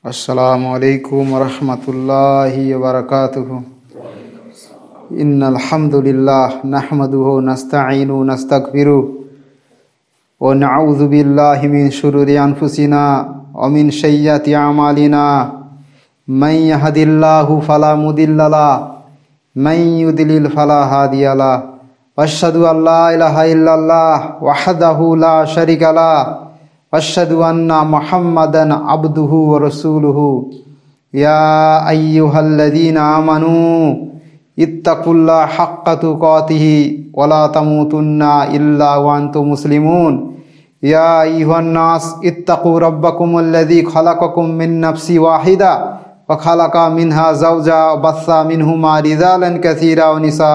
अस्सलामु अलैकुम वरहमतुल्लाहि वबरकातुहु। इन्नल हम्दुलिल्लाह नहमदुहु नस्तईनु नस्तगफिरु व नऊज़ु बिल्लाहि मिन शुरूरि अनफुसिना व मिन सय्यिआति अमालिना मन यहदिल्लाहु फला मुदिल्ल लहु मन युद्लिल फला हादिय लहु अशहदु अल्ला इलाहा इल्लल्लाह वहदहु ला शरीका लहु अशहदु अन्ना मुहम्मदन अब्दुहु व रसूलुहु। या अय्युहल्लज़ीना आमनू इत्तकुल्लाह हक्का तुकातिही वला तमूतुन्ना इल्ला व अंतुम मुस्लिमून। या अय्युहन्नास इत्तकू रब्बकुमुल्लज़ी खलक़कुम मिन नफ्सिन वाहिदा व खलक़ा मिनहा ज़ौजा व बस्सा मिनहुमा रिजालन कसीरा व निसा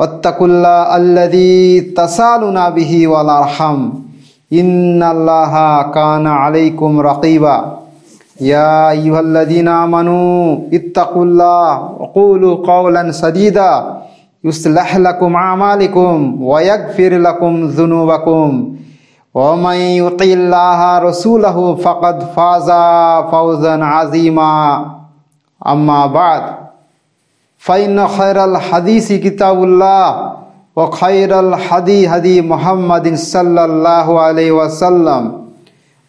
वत्तकुल्लाह अल्लज़ी तसालूना बिही वल अरहम इन्नल्लाहा काना अलैकुम रक़ीबा। या अय्युहल्लज़ीना आमनू इत्तकुल्लाह व क़ूलू क़ौलन सदीदा युस्लिह लकुम अमालकुम व यग़फिर लकुम ज़ुनूबकुम व मन युतिइल्लाहा रसूलहु फ़क़द फ़ाज़ा फ़ौज़न अज़ीमा। अम्मा बाद फ़इन्न खैरल हदीसी किताबुल्लाह व खैरल हदी हदी मुहम्मदिन सल्लल्लाहु अलैहि वसल्लम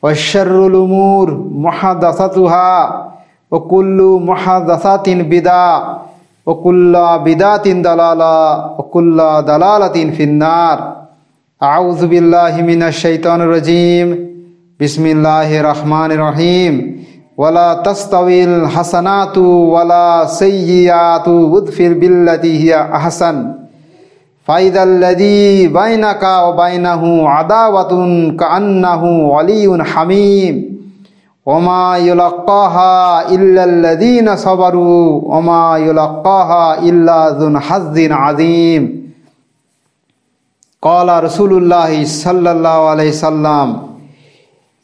व शर्रुल उमूर मुहद्दसतुहा व कुल्लु मुहद्दसतिन बिदा व कुल्लु बिदातिन दलाला व कुल्लु दलालतिन फिन्नार। अऊज़ु बिल्लाहि मिनश शैतानिर रजीम। बिस्मिल्लाहिर रहमानिर रहीम। वला तस्तविल हसनातु वला सय्यिआतु उदफिर बिल्लती हिया अहसन फ़ाइदल्लज़ी बैनका व बैनहु अदावतुन कअन्नहु वलियुन हमीम वमा युलक्काहा इल्लल्लज़ीना सबरू वमा युलक्काहा इल्ला ज़ुन हज़्ज़िन अज़ीम। क़ाला रसूलुल्लाहि सल्लल्लाहु अलैहि वसल्लम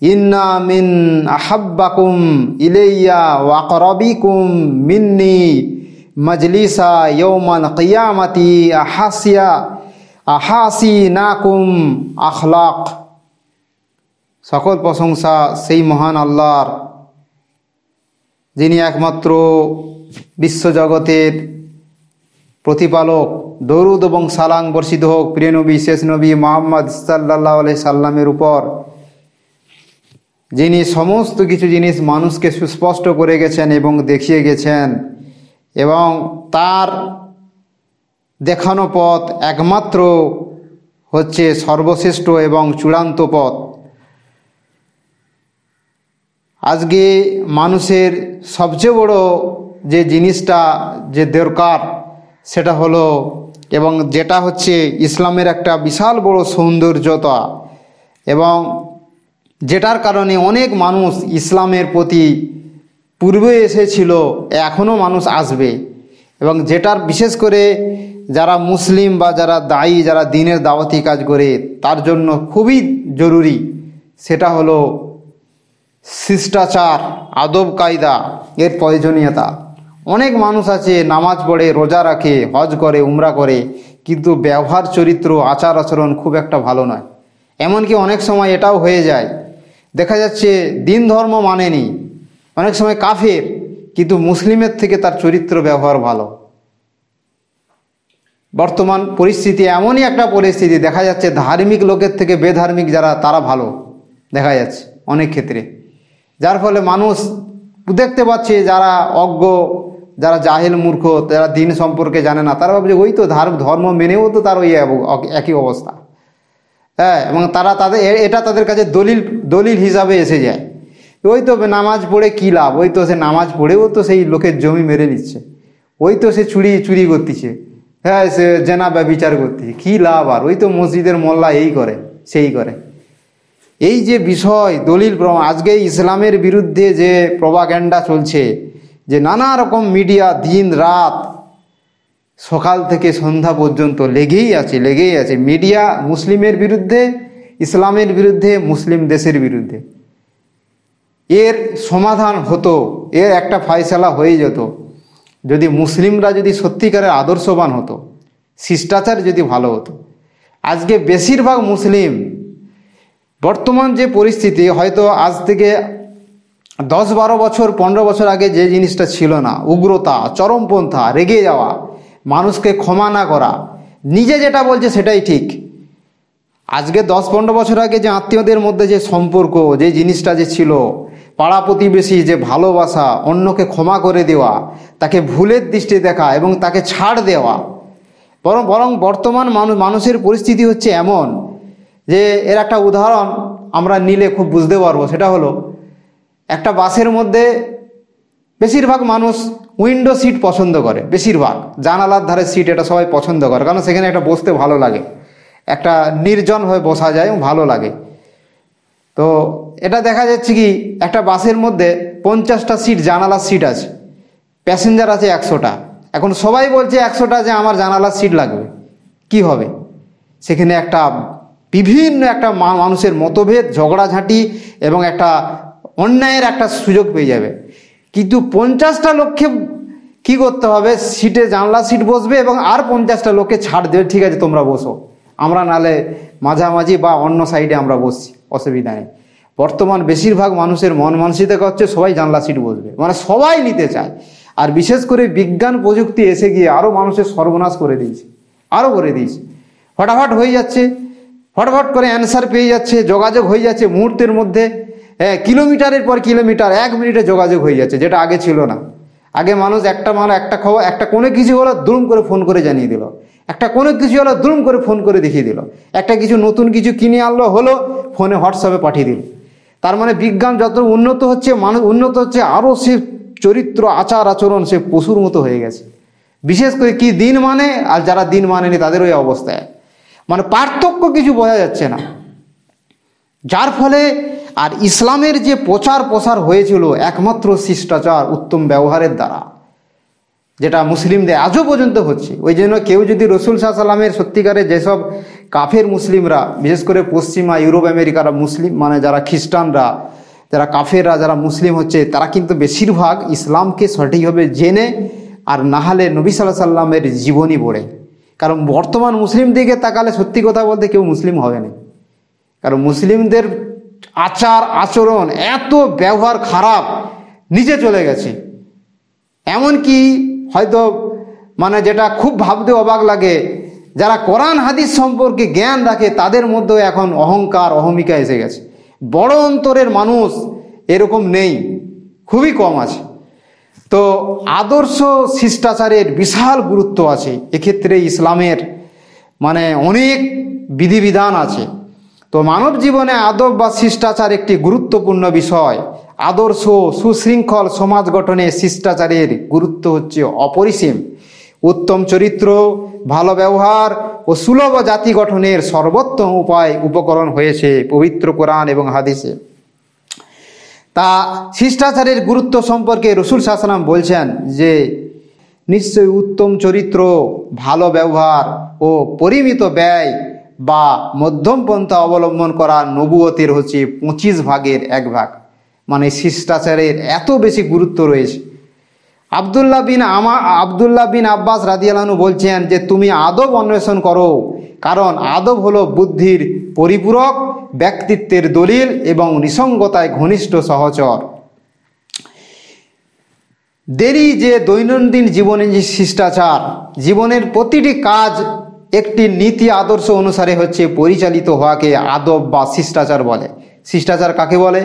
इन्ना मिन अहब्बकुम इलैया व अक़रबिकुम मिन्नी मजलिसा यौमल क़ियामती अहासिनाकुम अखलाक। সকল প্রশংসা সেই মহান আল্লাহর, যিনি একমাত্র বিশ্বজগতের প্রতিপালক। দরুদ এবং সালাম বর্ষিত হোক প্রিয় নবী শেষ নবী মুহাম্মদ সাল্লাল্লাহু আলাইহি সাল্লামের উপর, যিনি সমস্ত কিছু জিনিস মানুষকে সুস্পষ্ট করে গেছেন এবং দেখিয়ে গেছেন, এবং তার দেখানো পথ একমাত্র হচ্ছে সর্বশ্রেষ্ঠ এবং চূড়ান্ত পথ। আজকে মানুষের সবচেয়ে বড় যে জিনিসটা যে দরকার সেটা হলো, এবং যেটা হচ্ছে ইসলামের একটা বিশাল বড় সৌন্দর্যতা, এবং যেটার কারণে অনেক মানুষ ইসলামের প্রতি পূর্বে এসেছিল, এখনও মানুষ আসবে, এবং যেটার বিশেষ করে যারা মুসলিম বা যারা দায়ী, যারা দ্বীনের দাওয়াতি কাজ করে তার জন্য খুবই জরুরি, সেটা হলো শিষ্টাচার, আদব কায়দা, এর প্রয়োজনীয়তা। অনেক মানুষ আছে নামাজ পড়ে, রোজা রাখে, হজ করে, উমরা করে, কিন্তু ব্যবহার চরিত্র আচার আচরণ খুব একটা ভালো নয়। এমনকি অনেক সময় এটাও হয়ে যায়, দেখা যাচ্ছে দিন ধর্ম মানেনি, অনেক সময় কাফের, কিন্তু মুসলিমের থেকে তার চরিত্র ব্যবহার ভালো। বর্তমান পরিস্থিতি এমনই একটা পরিস্থিতি, দেখা যাচ্ছে ধার্মিক লোকের থেকে বেধার্মিক যারা তারা ভালো দেখা যাচ্ছে অনেক ক্ষেত্রে, যার ফলে মানুষ দেখতে পাচ্ছে যারা অজ্ঞ, যারা জাহেল মূর্খ, যারা দিন সম্পর্কে জানে না, তারা ভাবছে ওই তো ধর্ম মেনেও তো তার ওই একই অবস্থা। হ্যাঁ, এবং তারা এটা তাদের কাছে দলিল হিসাবে এসে যায়। ওই তো নামাজ পড়ে কী লাভ, ওই তো সে নামাজ পড়েও তো সেই লোকের জমি মেরে নিচ্ছে, ওই তো সে চুরি করতেছে, হ্যাঁ সে জেনা ব্যভিচার করতেছে, কী লাভ আর, ওই তো মসজিদের মোল্লা এই করে সেই করে। এই যে বিষয় দলিল প্রমাণ, আজকে ইসলামের বিরুদ্ধে যে প্রপাগান্ডা চলছে, যে নানা রকম মিডিয়া দিন রাত সকাল থেকে সন্ধ্যা পর্যন্ত লেগেই আছে মিডিয়া মুসলিমের বিরুদ্ধে, ইসলামের বিরুদ্ধে, মুসলিম দেশের বিরুদ্ধে। এর সমাধান হতো, এর একটা ফয়সালা হয়ে যেত যদি মুসলিমরা যদি সত্যিকারের আদর্শবান হতো, শিষ্টাচার যদি ভালো হতো। আজকে বেশিরভাগ মুসলিম বর্তমান যে পরিস্থিতি, হয়তো আজ থেকে 10-12 বছর 15 বছর আগে যে জিনিসটা ছিল না, উগ্রতা, চরমপন্থা, রেগে যাওয়া, মানুষকে ক্ষমা না করা, নিজে যেটা বলছে সেটাই ঠিক। আজকে 10-15 বছর আগে যে আত্মীয়দের মধ্যে যে সম্পর্ক, যে জিনিসটা যে ছিল, পাড়া প্রতিবেশী যে ভালোবাসা, অন্যকে ক্ষমা করে দেওয়া, তাকে ভুলের দৃষ্টি দেখা এবং তাকে ছাড় দেওয়া, বরং বর্তমান মানুষের পরিস্থিতি হচ্ছে এমন যে এর একটা উদাহরণ আমরা নিলে খুব বুঝতে পারবো। সেটা হলো, একটা বাসের মধ্যে বেশিরভাগ মানুষ উইন্ডো সিট পছন্দ করে, বেশিরভাগ জানালার ধারে সিট এটা সবাই পছন্দ করে, কারণ সেখানে একটা বসতে ভালো লাগে, একটা নির্জনভাবে বসা যায় এবং ভালো লাগে। তো এটা দেখা যাচ্ছে কি, একটা বাসের মধ্যে 50টা সিট জানালার সিট আছে, প্যাসেঞ্জার আছে 100টা। এখন সবাই বলছে 100টা যে আমার জানালার সিট লাগবে, কি হবে? সেখানে একটা বিভিন্ন একটা মানুষের মতভেদ, ঝগড়াঝাঁটি এবং একটা অন্যায়ের একটা সুযোগ পেয়ে যাবে। কিন্তু 50টা লোককে কি করতে হবে, সিটে জানলা সিট বসবে এবং আর 50টা লোককে ছাড় দেবে, ঠিক আছে তোমরা বসো, আমরা নালে মাঝামাঝি বা অন্য সাইডে আমরা বসছি, অসুবিধা নেই। বর্তমান বেশিরভাগ মানুষের মন মানসিকতা হচ্ছে সবাই জানলা সিট বসবে, মানে সবাই নিতে চায়। আর বিশেষ করে বিজ্ঞান প্রযুক্তি এসে গিয়ে আরও মানুষের সর্বনাশ করে দিয়েছে, আরও করে দিয়েছে। ফটাফট হয়ে যাচ্ছে, ফটাফট করে অ্যান্সার পেয়ে যাচ্ছে, যোগাযোগ হয়ে যাচ্ছে মুহূর্তের মধ্যে, কিলোমিটারের পর কিলোমিটার 1 মিনিটে যোগাযোগ হয়ে যাচ্ছে, যেটা আগে ছিল না। আগে মানুষ একটা খবর, একটা কোনো কিছু হলো দুম করে ফোন করে জানিয়ে দিল, একটা কোনো কিছু হলো দুম করে ফোন করে দেখিয়ে দিল, একটা কিছু নতুন কিছু কিনে আনলো হলো ফোনে হোয়াটসঅ্যাপে পাঠিয়ে দিল। তার মানে বিজ্ঞান যত উন্নত হচ্ছে, মানুষ উন্নত হচ্ছে, আরও সে চরিত্র আচার আচরণ সে পশুর মতো হয়ে গেছে। বিশেষ করে কি দিন মানে, আর যারা দিন মানেনি তাদের ওই অবস্থায়, মানে পার্থক্য কিছু বোঝা যাচ্ছে না। যার ফলে আর ইসলামের যে প্রচার প্রসার হয়েছিল একমাত্র শিষ্টাচার, উত্তম ব্যবহারের দ্বারা, যেটা মুসলিমদের আজও পর্যন্ত হচ্ছে। ওই জন্য কেউ যদি রসুল সাল্লাল্লাহু আলাইহি ওয়াসাল্লামের সত্যিকারে যেসব কাফের মুসলিমরা, বিশেষ করে পশ্চিমা ইউরোপ আমেরিকার মুসলিম, মানে যারা খ্রিস্টানরা, যারা কাফেররা, যারা মুসলিম হচ্ছে, তারা কিন্তু বেশিরভাগ ইসলামকে সঠিকভাবে জেনে আর না হলে নবী সাল্লাল্লাহু আলাইহি ওয়াসাল্লামের জীবনী পড়ে। কারণ বর্তমান মুসলিম দিকে তাকালে সত্যি কথা বলতে কেউ মুসলিম হবে না, কারণ মুসলিমদের আচার আচরণ এত ব্যবহার খারাপ, নিচে চলে গেছে। এমনকি হয়তো মানে যেটা খুব ভাবতে অবাক লাগে, যারা কোরআন হাদিস সম্পর্কে জ্ঞান রাখে তাদের মধ্যেও এখন অহংকার অহমিকা এসে গেছে। বড় অন্তরের মানুষ এরকম নেই, খুবই কম আছে। তো আদর্শ শিষ্টাচারের বিশাল গুরুত্ব আছে এক্ষেত্রে, ইসলামের মানে অনেক বিধিবিধান আছে। তো মানব জীবনে আদব বা শিষ্টাচার একটি গুরুত্বপূর্ণ বিষয়। আদর্শ সুশৃঙ্খল সমাজ গঠনে শিষ্টাচারের গুরুত্ব হচ্ছে অপরিসীম। উত্তম চরিত্র, ভালো ব্যবহার ও সুলভ জাতি গঠনের সর্বোত্তম উপকরণ হয়েছে পবিত্র কোরআন এবং হাদিসে। তা শিষ্টাচারের গুরুত্ব সম্পর্কে রাসূল সাল্লাল্লাহু আলাইহি ওয়াসাল্লাম বলছেন যে নিশ্চয়ই উত্তম চরিত্র, ভালো ব্যবহার ও পরিমিত ব্যয় বা মধ্যম পন্থা অবলম্বন করা নবুয়তের হচ্ছে 25 ভাগের 1 ভাগ। মানে শিষ্টাচারের এত বেশি গুরুত্ব রয়েছে। আব্দুল্লাহ বিন আব্বাস রাদিয়াল্লাহু আনহু বলছেন যে তুমি আদব অন্বেষণ করো, কারণ আদব হলো বুদ্ধির পরিপূরক, ব্যক্তিত্বের দলিল এবং নিসঙ্গতায় ঘনিষ্ঠ সহচর। দেরি যে দৈনন্দিন জীবনে যে শিষ্টাচার, জীবনের প্রতিটি কাজ একটি নীতি আদর্শ অনুসারে হচ্ছে পরিচালিত হওয়াকে আদব বা শিষ্টাচার বলে। শিষ্টাচার কাকে বলে?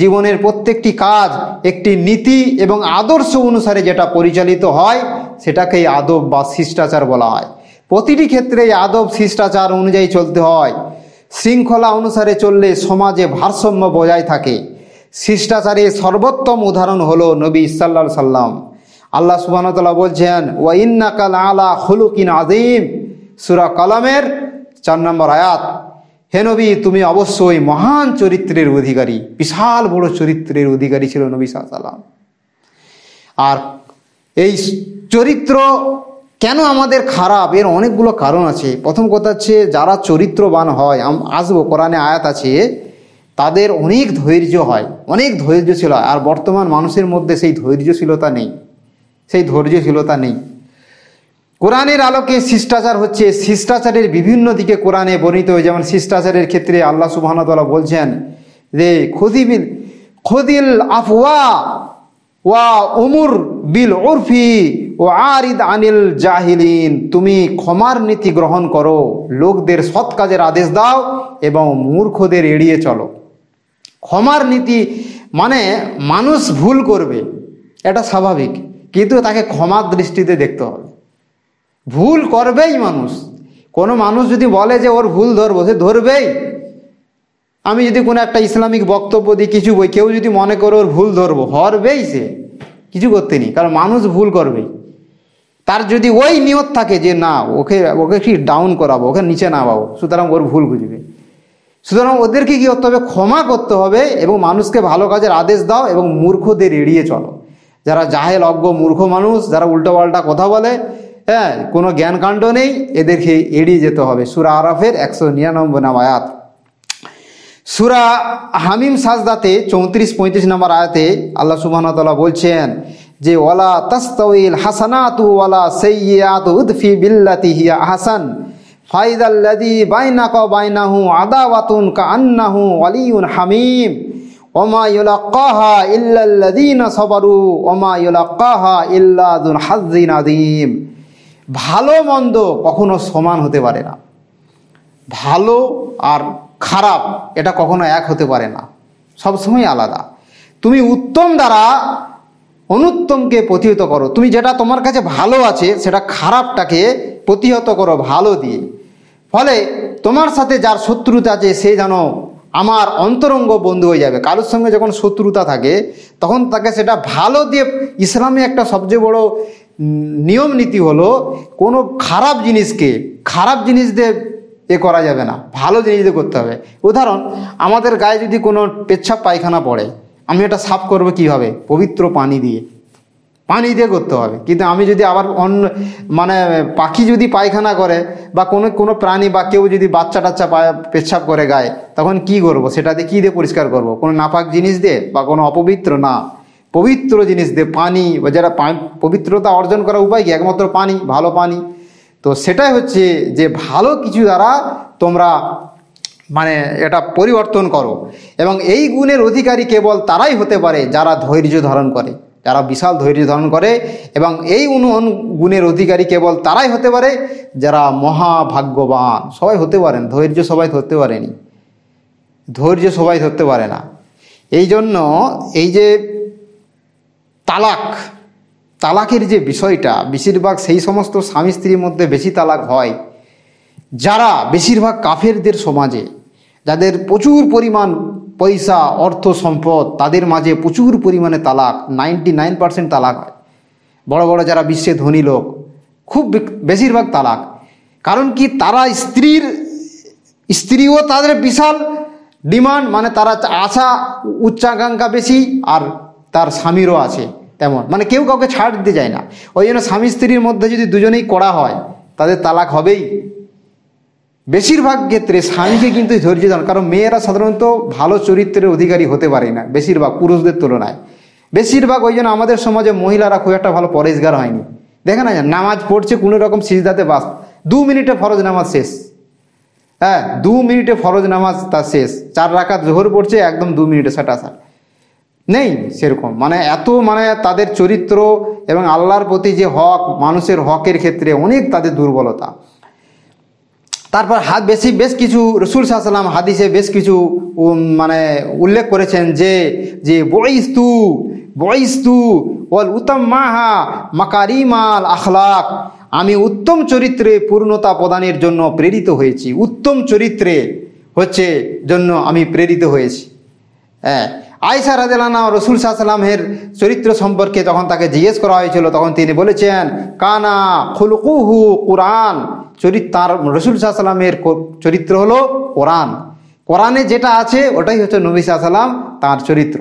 জীবনের প্রত্যেকটি কাজ একটি নীতি এবং আদর্শ অনুসারে যেটা পরিচালিত হয় সেটাকেই আদব বা শিষ্টাচার বলা হয়। প্রতিটি ক্ষেত্রেই আদব শিষ্টাচার অনুযায়ী চলতে হয়। শৃঙ্খলা অনুসারে চললে সমাজে ভারসাম্য বজায় থাকে। শিষ্টাচারের সর্বোত্তম উদাহরণ হলো নবী সাল্লাল্লাহু আলাইহি সাল্লাম। আল্লাহ সুবহানাহু ওয়া তাআলা বলছেন ওয়া ইন্নাকা লাআলা খুলুকিন আযীম, সূরা কলমের 4 নম্বর আয়াত। হে নবী, তুমি অবশ্যই মহান চরিত্রের অধিকারী। বিশাল বড় চরিত্রের অধিকারী ছিল নবী সাল্লাল্লাহু আলাইহি সাল্লাম। আর এই চরিত্র কেন আমাদের খারাপ, এর অনেকগুলো কারণ আছে। প্রথম কথা হচ্ছে যারা চরিত্রবান হয়, আসবো কোরআনে আয়াত আছে, তাদের অনেক ধৈর্য হয়, অনেক ধৈর্য ছিল। আর বর্তমান মানুষের মধ্যে সেই ধৈর্যশীলতা নেই। কোরআনের আলোকে শিষ্টাচার হচ্ছে, শিষ্টাচারের বিভিন্ন দিকে কোরআনে বর্ণিত হয়। যেমন শিষ্টাচারের ক্ষেত্রে আল্লাহ সুবহানাহু ওয়া তাআলা বলছেন যে খুদিল আফওয়া ওয়া উমুর বিল উরফি ও আরিদ আনিল জাহিলিন, তুমি ক্ষমার নীতি গ্রহণ করো, লোকদের সৎ কাজের আদেশ দাও এবং মূর্খদের এড়িয়ে চলো। ক্ষমার নীতি মানে মানুষ ভুল করবে, এটা স্বাভাবিক, কিন্তু তাকে ক্ষমার দৃষ্টিতে দেখতে হবে। ভুল করবেই মানুষ, কোনো মানুষ যদি বলে যে ওর ভুল ধরবো, সে ধরবেই। আমি যদি কোনো একটা ইসলামিক বক্তব্য দিই, কিছু বই, কেউ যদি মনে করে ওর ভুল ধরবো, হরবেই, সে কিছু করতে নেই, কারণ মানুষ ভুল করবেই। তার যদি ওই নিয়ত থাকে যে না, ওকে কি ডাউন করাবো, ওকে নিচে নামাবো, সুতরাং ওর ভুল বুঝবে। সুতরাং ওদেরকে কী করতে হবে? ক্ষমা করতে হবে এবং মানুষকে ভালো কাজের আদেশ দাও এবং মূর্খদের এড়িয়ে চলো। যারা জাহেল, অজ্ঞ, মূর্খ মানুষ, যারা উল্টোপাল্টা কথা বলে, হ্যাঁ, কোনো জ্ঞানকাণ্ড নেই, এদেরকে এড়িয়ে যেতে হবে। সূরা আরাফের 199 নম্বর আয়াত। সূরা হামিম সাজদাতে 34-35 নম্বর আয়াতে আল্লাহ সুবহানাহু ওয়া তাআলা বলছেন যে ওয়ালা তাস্তাউইল হাসানাতু ওয়ালা সাইয়্যাতু উদফি বিল্লাতি হিয়া আহসান ফাইদাল্লাযী বাইনাকা বাইনাহু আদাওয়াতুন কাআন্নাহু ওয়ালিয়্যুন হামীম ওমা ইউলাক্কাহা ইল্লাল্লাযীনা সাবারু ওমা ইউলাক্কাহা ইল্লা যুল হায্যিন আযীম। ভালো মন্দ কখনো সমান হতে পারে না, ভালো আর খারাপ এটা কখনো এক হতে পারে না, সবসময় আলাদা। তুমি উত্তম দ্বারা অনুত্তমকে প্রতিহত করো, তুমি যেটা তোমার কাছে ভালো আছে সেটা খারাপটাকে প্রতিহত করো ভালো দিয়ে। ফলে তোমার সাথে যার শত্রুতা আছে সে যেন আমার অন্তরঙ্গ বন্ধু হয়ে যাবে। কারোর সঙ্গে যখন শত্রুতা থাকে তখন তাকে সেটা ভালো দিয়ে, ইসলামে একটা সবচেয়ে বড় নিয়ম নীতি হলো কোনো খারাপ জিনিসকে খারাপ জিনিস দিয়ে করা যাবে না, ভালো জিনিস দিয়ে করতে হবে। উদাহরণ, আমাদের গায়ে যদি কোনো পেচ্ছাপ পায়খানা পড়ে, আমি এটা সাফ করবো কীভাবে? পবিত্র পানি দিয়ে করতে হবে। কিন্তু আমি যদি আবার অন্য পাখি যদি পায়খানা করে বা কোনো প্রাণী বা কেউ যদি বাচ্চা টাচ্চা পেচ্ছাপ করে গায়ে, তখন কি করব? সেটা দিয়ে কী দিয়ে পরিষ্কার করব? কোনো নাপাক জিনিস দিয়ে বা কোনো অপবিত্র না, পবিত্র জিনিস দিয়ে, পানি, বা যারা পবিত্রতা অর্জন করার উপায় কি? একমাত্র পানি, ভালো পানি। তো সেটাই হচ্ছে যে ভালো কিছু দ্বারা তোমরা এটা পরিবর্তন করো। এবং এই গুণের অধিকারী কেবল তারাই হতে পারে যারা ধৈর্য ধারণ করে, যারা বিশাল ধৈর্য ধারণ করে। এবং এই গুণের অধিকারী কেবল তারাই হতে পারে যারা মহাভাগ্যবান। সবাই হতে পারেন, ধৈর্য সবাই ধরতে পারেনি, ধৈর্য সবাই ধরতে পারে না। এই জন্য এই যে তালাকের যে বিষয়টা, বেশিরভাগ সেই সমস্ত স্বামী স্ত্রীর মধ্যে বেশি তালাক হয় যারা বেশিরভাগ কাফেরদের সমাজে, যাদের প্রচুর পরিমাণ পয়সা, অর্থ, সম্পদ, তাদের মাঝে প্রচুর পরিমাণে তালাক, 99% তালাক হয়। বড় বড় যারা বিশ্বে ধনী লোক, খুব বেশিরভাগ তালাক। কারণ কি? তারা স্ত্রীও তাদের বিশাল ডিমান্ড, তারা আশা উচ্চাকাঙ্ক্ষা বেশি, আর তার স্বামীরও আছে তেমন, কেউ কাউকে ছাড় দিতে যায় না। ওই জন্য স্বামী স্ত্রীর মধ্যে যদি দুজনেই কড়া হয় তাদের তালাক হবেই। বেশিরভাগ ক্ষেত্রে স্বামীকে কিন্তু ধৈর্য ধরন, কারণ মেয়েরা সাধারণত ভালো চরিত্রের অধিকারী হতে পারে না বেশিরভাগ পুরুষদের তুলনায়। বেশিরভাগ ওই জন্য আমাদের সমাজে মহিলারা খুব একটা ভালো পরেশগার হয়নি। দেখে না, নামাজ পড়ছে কোনো রকম সিজদাতে, বাস 2 মিনিটে ফরজ নামাজ শেষ। হ্যাঁ, 2 মিনিটে ফরজ নামাজ তার শেষ। 4 রাকাত জোহর পড়ছে, একদম 2 মিনিটে সেটা নেই সেরকম। এত তাদের চরিত্র এবং আল্লাহর প্রতি যে হক, মানুষের হকের ক্ষেত্রে অনেক তাদের দুর্বলতা। তারপর বেশ কিছু রাসূল সাল্লাল্লাহু আলাইহি ওয়াসাল্লাম হাদিসে বেশ কিছু উল্লেখ করেছেন যে বয়স্তু ওয়াল উতাম্মাহা মাকারিমাল আখলাক, আমি উত্তম চরিত্রে পূর্ণতা প্রদানের জন্য প্রেরিত হয়েছি। উত্তম চরিত্রে জন্য আমি প্রেরিত হয়েছি। হ্যাঁ, আয়েশা রাদিয়াল্লাহু আনহা রাসূল সাল্লাল্লাহু আলাইহি ওয়াসাল্লামের চরিত্র সম্পর্কে যখন তাকে জিজ্ঞেস করা হয়েছিল, তখন তিনি বলেছেন কানা খুলকুহু কুরআন, তার রাসূল সাল্লাল্লাহু আলাইহি ওয়াসাল্লামের চরিত্র হলো কোরআন। কোরআনে যেটা আছে ওটাই হচ্ছে নবী সাল্লাল্লাহু আলাইহি ওয়াসাল্লাম তার চরিত্র।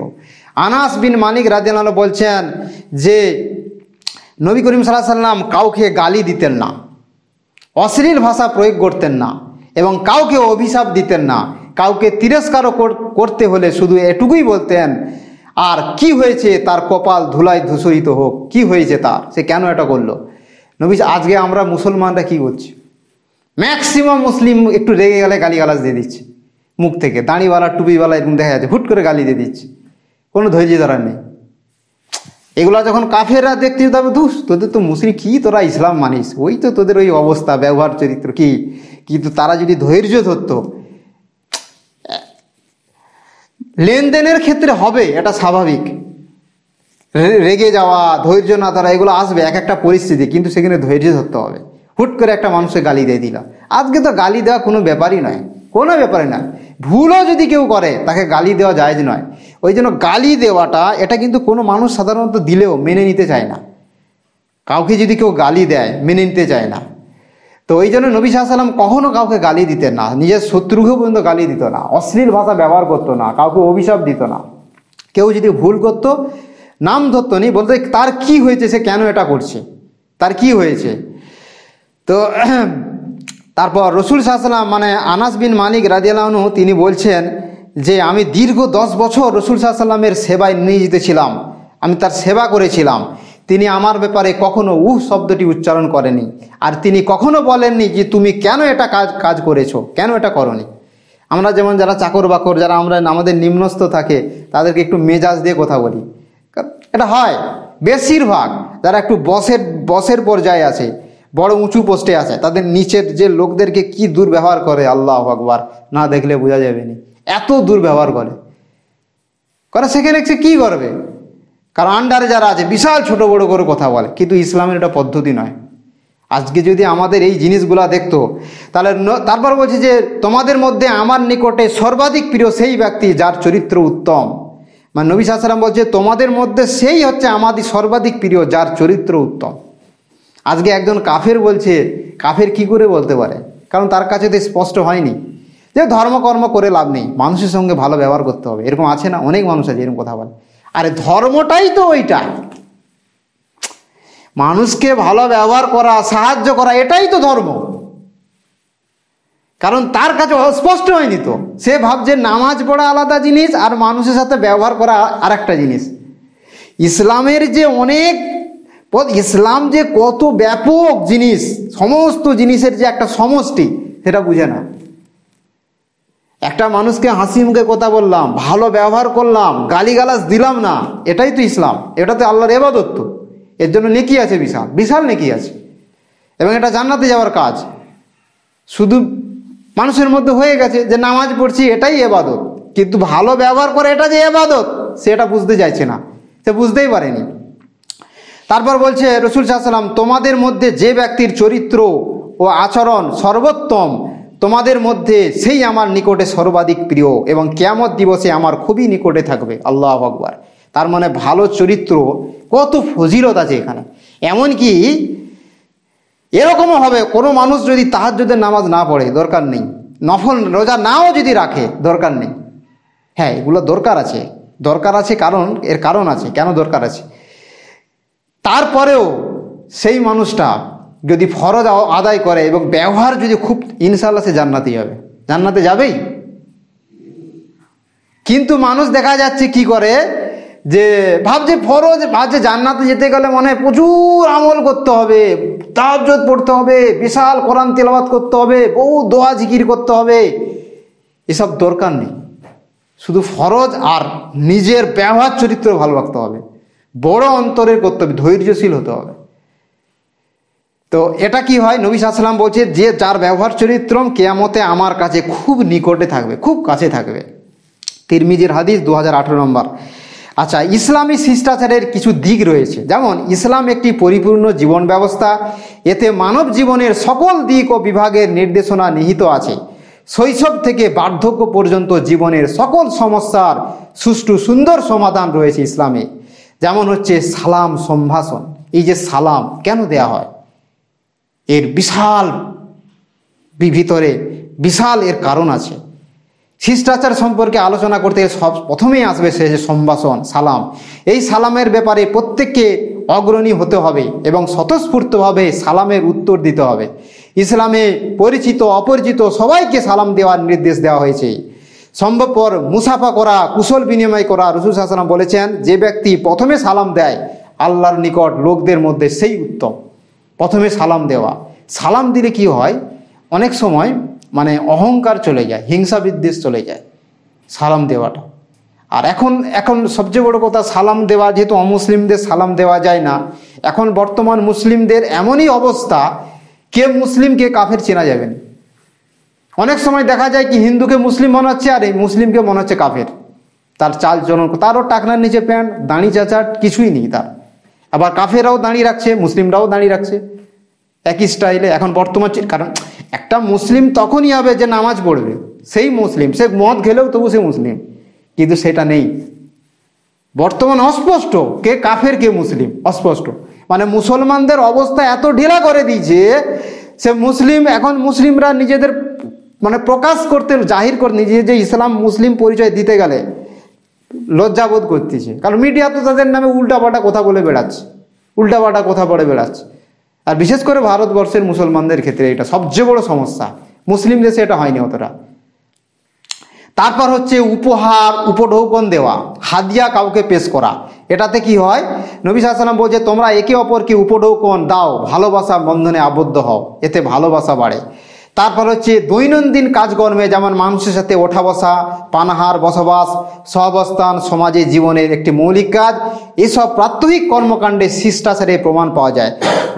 আনাস বিন মালিক রাদিয়াল্লাহু আনহু বলছেন যে নবী করিম সাল্লাল্লাহু আলাইহি ওয়াসাল্লাম কাউকে গালি দিতেন না, অশ্লীল ভাষা প্রয়োগ করতেন না, এবং কাউকে অভিশাপ দিতেন না। কাউকে তিরস্কারও করতে হলে শুধু এটুকুই বলতেন, আর কি হয়েছে তার কপাল ধুলায় ধূসরিত হোক, কি হয়েছে তার, সে কেন এটা করলো। নবী, আজকে আমরা মুসলমানরা কি করছি? ম্যাক্সিমাম মুসলিম একটু রেগে গেলে গালিগালাজ দিয়ে দিচ্ছে মুখ থেকে, দাড়িওয়ালা টুপিওয়ালা এরকম দেখা যাচ্ছে, হুট করে গালি দিয়ে দিচ্ছে। কোনো ধৈর্য ধরা নেই। এগুলা যখন কাফেররা দেখতে তবে তোদের তো মুসলিম, কি তোরা ইসলাম মানিস, ওই তো তোদের ওই অবস্থা, ব্যবহার, চরিত্র কি। কিন্তু তারা যদি ধৈর্য ধরত, লেনদেনের ক্ষেত্রে হবে এটা স্বাভাবিক, রেগে যাওয়া, ধৈর্য না ধরা, এগুলো আসবে এক একটা পরিস্থিতি, কিন্তু সেখানে ধৈর্য ধরতে হবে। হুট করে একটা মানুষকে গালি দিয়ে দিল, আজকে তো গালি দেওয়া কোনো ব্যাপারই নয়, কোনো ব্যাপারই নয়। ভুলও যদি কেউ করে তাকে গালি দেওয়া জায়েজ নয়। ওই জন্য গালি দেওয়াটা এটা কিন্তু কোনো মানুষ সাধারণত দিলেও মেনে নিতে চায় না। কাউকে যদি কেউ গালি দেয় মেনে নিতে চায় না। তো ওই জন্য নবী সাল্লাল্লাহু আলাইহি ওয়াসাল্লাম কখনো কাউকে গালি দিতেন না, নিজের শত্রুকেও পর্যন্ত গালি দিত না, অশ্লীল ভাষা ব্যবহার করতো না, কাউকে অভিশাপ দিত না। কেউ যদি ভুল করতো নাম ধরতো নি, বলতো তার কি হয়েছে, সে কেন এটা করছে, তার কি হয়েছে। তো তারপর রাসূল সাল্লাল্লাহু আলাইহি ওয়াসাল্লাম মানে আনাস বিন মালিক রাদিয়াল্লাহু আনহু তিনি বলছেন যে আমি দীর্ঘ 10 বছর রাসূল সাল্লাল্লাহু আলাইহি ওয়াসাল্লামের সেবায় নিয়োজিত ছিলাম, আমি তার সেবা করেছিলাম। তিনি আমার ব্যাপারে কখনো শব্দটি উচ্চারণ করেনি, আর তিনি কখনো বলেননি যে তুমি কেন এটা কাজ করেছো, কেন এটা করনি। আমরা যেমন যারা চাকর বাকর, যারা আমরা আমাদের নিম্নস্থ থাকে, তাদেরকে একটু মেজাজ দিয়ে কথা বলি, এটা হয়। বেশিরভাগ যারা একটু বসের পর্যায়ে আছে, বড় উঁচু পোস্টে আছে, তাদের নিচের যে লোকদেরকে কি দুর্ব্যবহার করে, আল্লাহু আকবার, না দেখলে বোঝা যাবে না, এত দুর্ব্যবহার করে। সেখানে সে কী করবে, কারণ আন্ডারে যারা আছে বিশাল ছোট বড় করে কথা বলে, কিন্তু ইসলামের এটা পদ্ধতি নয়। আজকে যদি আমাদের এই জিনিসগুলা দেখতো তাহলে, তারপর বলছে যে তোমাদের মধ্যে আমার নিকটে সর্বাধিক প্রিয় সেই ব্যক্তি যার চরিত্র উত্তম। মানে নবী সাল্লাল্লাহু আলাইহি ওয়াসাল্লাম বলছে তোমাদের মধ্যে সেই হচ্ছে আমাদের সর্বাধিক প্রিয় যার চরিত্র উত্তম। আজকে একজন কাফের বলছে, কাফের কি করে বলতে পারে, কারণ তার কাছে তো স্পষ্ট হয়নি যে ধর্মকর্ম করে লাভ নেই, মানুষের সঙ্গে ভালো ব্যবহার করতে হবে। এরকম আছে না, অনেক মানুষ আছে এরকম কথা বলে। আরে ধর্মটাই তো ওইটা, মানুষকে ভালো ব্যবহার করা, সাহায্য করা, এটাই তো ধর্ম। কারণ তার কাছে স্পষ্ট হয়নি তো, সে ভাবছে নামাজ পড়া আলাদা জিনিস আর মানুষের সাথে ব্যবহার করা আর একটা জিনিস। ইসলামের যে অনেক, ইসলাম যে কত ব্যাপক জিনিস, সমস্ত জিনিসের যে একটা সমষ্টি, সেটা বুঝে না। একটা মানুষকে হাসি মুখে কথা বললাম, ভালো ব্যবহার করলাম, গালিগালাজ দিলাম না, এটাই তো ইসলাম, এটা তো আল্লাহর ইবাদত। তো এর জন্য নেকি আছে, বিশাল বিশাল নেকি আছে, এবং এটা জান্নাতে যাওয়ার কাজ। শুধু মানুষের মধ্যে হয়ে গেছে যে নামাজ পড়ছি এটাই ইবাদত, কিন্তু ভালো ব্যবহার করে এটা যে ইবাদত সেটা বুঝতে চাইছে না, সে বুঝতেই পারেনি। তারপর বলছে রাসূল সাল্লাল্লাহু আলাইহি ওয়াসাল্লাম তোমাদের মধ্যে যে ব্যক্তির চরিত্র ও আচরণ সর্বোত্তম তোমাদের মধ্যে সেই আমার নিকটে সর্বাধিক প্রিয় এবং কিয়ামত দিবসে আমার খুবই নিকটে থাকবে। আল্লাহু আকবার। তার মানে ভালো চরিত্র কত ফজিলত আছে এখানে। এমনকি এরকমও হবে, কোনো মানুষ যদি তাহাজ্জুদের নামাজ না পড়ে, দরকার নেই, নফল রোজা নাও যদি রাখে, দরকার নেই। হ্যাঁ, এগুলো দরকার আছে, দরকার আছে, কারণ এর কারণ আছে কেন দরকার আছে। তারপরেও সেই মানুষটা যদি ফরজ আদায় করে এবং ব্যবহার যদি খুব, ইনশাআল্লাহ সে জান্নাতি হবে, জান্নাতে যাবেই। কিন্তু মানুষ দেখা যাচ্ছে কি করে, যে ভাবছে ফরজ, ভাবছে জান্নাতে যেতে গেলে মনে হয় প্রচুর আমল করতে হবে, তাহাজ্জুদ পড়তে হবে, বিশাল কোরআন তেলাওয়াত করতে হবে, বহু দোয়া জিকির করতে হবে, এসব দরকার নেই। শুধু ফরজ আর নিজের ব্যবহার চরিত্র ভালো রাখতে হবে, বড় অন্তরের করতে হবে, ধৈর্যশীল হতে হবে। তো এটা কি হয়, নবী সাল্লাল্লাহু আলাইহি ওয়াসাল্লাম বলছে যে যার ব্যবহার চরিত্র কিয়ামতে আমার কাছে খুব নিকটে থাকবে, খুব কাছে থাকবে। তিরমিজির হাদিস 2018 নম্বর। আচ্ছা, ইসলামী শিষ্টাচারের কিছু দিক রয়েছে, যেমন ইসলাম একটি পরিপূর্ণ জীবন ব্যবস্থা, এতে মানব জীবনের সকল দিক ও বিভাগের নির্দেশনা নিহিত আছে। শৈশব থেকে বার্ধক্য পর্যন্ত জীবনের সকল সমস্যার সুষ্ঠু সুন্দর সমাধান রয়েছে ইসলামে। যেমন হচ্ছে সালাম সম্ভাষণ, এই যে সালাম কেন দেয়া হয়, এর বিশাল ভিতরে বিশাল এর কারণ আছে। শিষ্টাচার সম্পর্কে আলোচনা করতে সব প্রথমেই আসবে সে যে সম্ভাষণ, সালাম। এই সালামের ব্যাপারে প্রত্যেককে অগ্রণী হতে হবে এবং স্বতঃস্ফূর্তভাবে সালামের উত্তর দিতে হবে। ইসলামে পরিচিত অপরিচিত সবাইকে সালাম দেওয়ার নির্দেশ দেওয়া হয়েছে। সম্ভবপর মুসাফা করা, কুশল বিনিময় করা, রাসূল সাল্লাল্লাহু আলাইহি ওয়াসাল্লাম বলেছেন যে ব্যক্তি প্রথমে সালাম দেয় আল্লাহর নিকট লোকদের মধ্যে সেই উত্তম। প্রথমে সালাম দেওয়া, সালাম দিলে কি হয়, অনেক সময় মানে অহংকার চলে যায়, হিংসা বিদ্বেষ চলে যায় সালাম দেওয়াটা। আর এখন সবচেয়ে বড় কথা, সালাম দেওয়া, যেহেতু অমুসলিমদের সালাম দেওয়া যায় না, এখন বর্তমান মুসলিমদের এমনই অবস্থা, কে মুসলিম কে কাফের চেনা যাবে না। অনেক সময় দেখা যায় কি হিন্দুকে মুসলিম মনে হচ্ছে আর এই মুসলিমকে মনে হচ্ছে কাফের, তার চাল চলন, তারও টাকনার নিচে প্যান্ট, দাঁড়ি চাচাট কিছুই নেই তার। আবার কাফেরাও দাঁড়িয়ে রাখছে, মুসলিমরাও দাঁড়িয়ে রাখছে একই স্টাইলে। এখন বর্তমান কারণ একটা মুসলিম তখনই হবে যে নামাজ পড়বে, সেই মুসলিম, সে মদ খেলেও তবু সে মুসলিম, কিন্তু সেটা নেই বর্তমান। অস্পষ্ট কে কাফের কে মুসলিম, অস্পষ্ট। মানে মুসলমানদের অবস্থা এত ঢিলা করে দিয়েছে, সে মুসলিম, এখন মুসলিমরা নিজেদের মানে প্রকাশ করতে, জাহির করতে, নিজে যে ইসলাম মুসলিম পরিচয় দিতে গেলে লজ্জাবোধ করতেছে, কারণ মিডিয়া তো তাদের নামে উল্টাপাল্টা কথা বলে বেড়াচ্ছে, উল্টাপাল্টা কথা বলে বেড়াচ্ছে। আর বিশেষ করে ভারতবর্ষের মুসলমানদের ক্ষেত্রে এটা সবচেয়ে বড় সমস্যা, মুসলিম দেশে এটা হয়নি অতটা। তারপর হচ্ছে উপহার, উপঢৌকন দেওয়া, হাদিয়া কাউকে পেশ করা। এটাতে কি হয়, নবী সাল্লাল্লাহু আলাইহি ওয়াসাল্লাম বলছে তোমরা একে অপরকে উপঢৌকন দাও, ভালোবাসা বন্ধনে আবদ্ধ হও, এতে ভালোবাসা বাড়ে। তারপর হচ্ছে দৈনন্দিন কাজকর্মে, যেমন মানুষের সাথে ওঠা বসা, পানাহার, বসবাস, সহাবস্থান সমাজে জীবনের একটি মৌলিক কাজ। এসব প্রাত্যহিক কর্মকাণ্ডে শিষ্টাচারে প্রমাণ পাওয়া যায়।